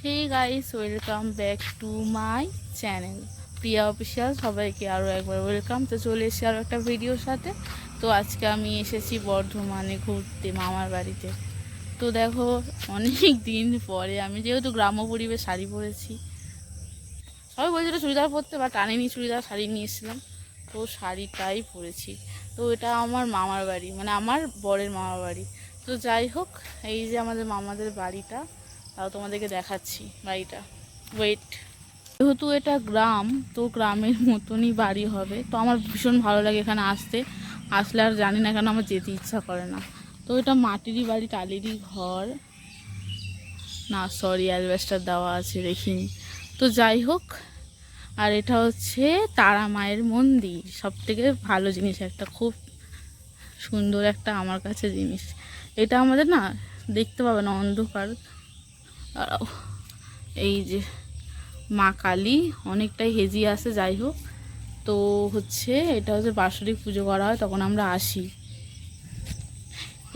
Hey guys, welcome back to my channel Priya official. সবাইকে আরও একবার ওয়েলকাম। তো চলে এসেছি আরও একটা ভিডিওর সাথে। তো আজকে আমি এসেছি বর্ধমানে ঘুরতে মামার বাড়িতে। তো দেখো, অনেক দিন পরে আমি যেহেতু গ্রাম্য পরিবেশ শাড়ি পরেছি, সবাই বলছিল চুড়িদার পরতে, বা টানিনি, চুড়িদার শাড়ি নিয়ে এসেছিলাম, তো শাড়িটাই পরেছি। তো এটা আমার মামার বাড়ি, মানে আমার বরের মামার বাড়ি। তো যাই হোক, এই যে আমাদের মামাদের বাড়িটা, তাও তোমাদেরকে দেখাচ্ছি বাড়িটা। ওয়েট, যেহেতু এটা গ্রাম, তো গ্রামের মতনই বাড়ি হবে। তো আমার ভীষণ ভালো লাগে এখানে আসলে আর জানি না কেন আমার যেতে ইচ্ছা করে না। তো এটা মাটিরই বাড়ি, টালিরই ঘর, না সরি অ্যালবেস্টার দেওয়া আছে দেখিনি। তো যাই হোক, আর এটা হচ্ছে তারা মায়ের মন্দির, সব থেকে ভালো জিনিস, একটা খুব সুন্দর একটা আমার কাছে জিনিস। এটা আমাদের না দেখতে পাবে না, অন্ধকার। দাঁড়াও, এই যে মা কালী অনেকটাই হেজি আসে। যাই হোক, তো হচ্ছে এটা হচ্ছে বাৎসরিক পুজো করা হয়, তখন আমরা আসি।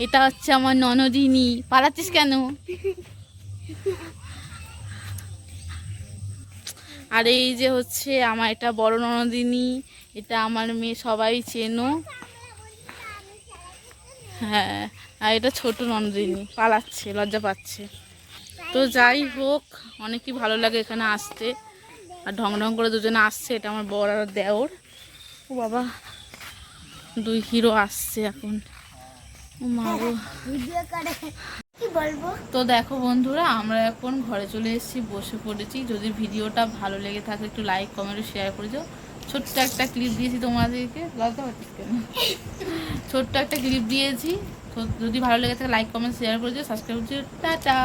এটা হচ্ছে আমার ননদিনী। পালাচ্ছিস কেন? আর এই যে হচ্ছে আমার এটা বড় ননদিনী, এটা আমার মেয়ে, সবাই চেনো। হ্যাঁ, আর এটা ছোট ননদিনী, পালাচ্ছে, লজ্জা পাচ্ছে। তো যাই হোক, অনেকই ভালো লাগে এখানে আসতে। আর ঢং ঢং করে দুজনে আসছে, এটা আমার বর আর দেওর। ও বাবা, দুই হিরো আসছে এখন। ও মা গো। তো দেখো বন্ধুরা, আমরা এখন ঘরে চলে এসেছি, বসে পড়েছি। যদি ভিডিওটা ভালো লেগে থাকে একটু লাইক কমেন্ট শেয়ার করে দিও। ছোট্ট একটা ক্লিপ দিয়েছি তোমাদেরকে, লজ্জা পাচ্ছিস কেন? ছোট্ট একটা ক্লিপ দিয়েছি। তো যদি ভালো লেগে থাকে লাইক কমেন্ট শেয়ার করে দিও, সাবস্ক্রাইব করে দিও। টাটা।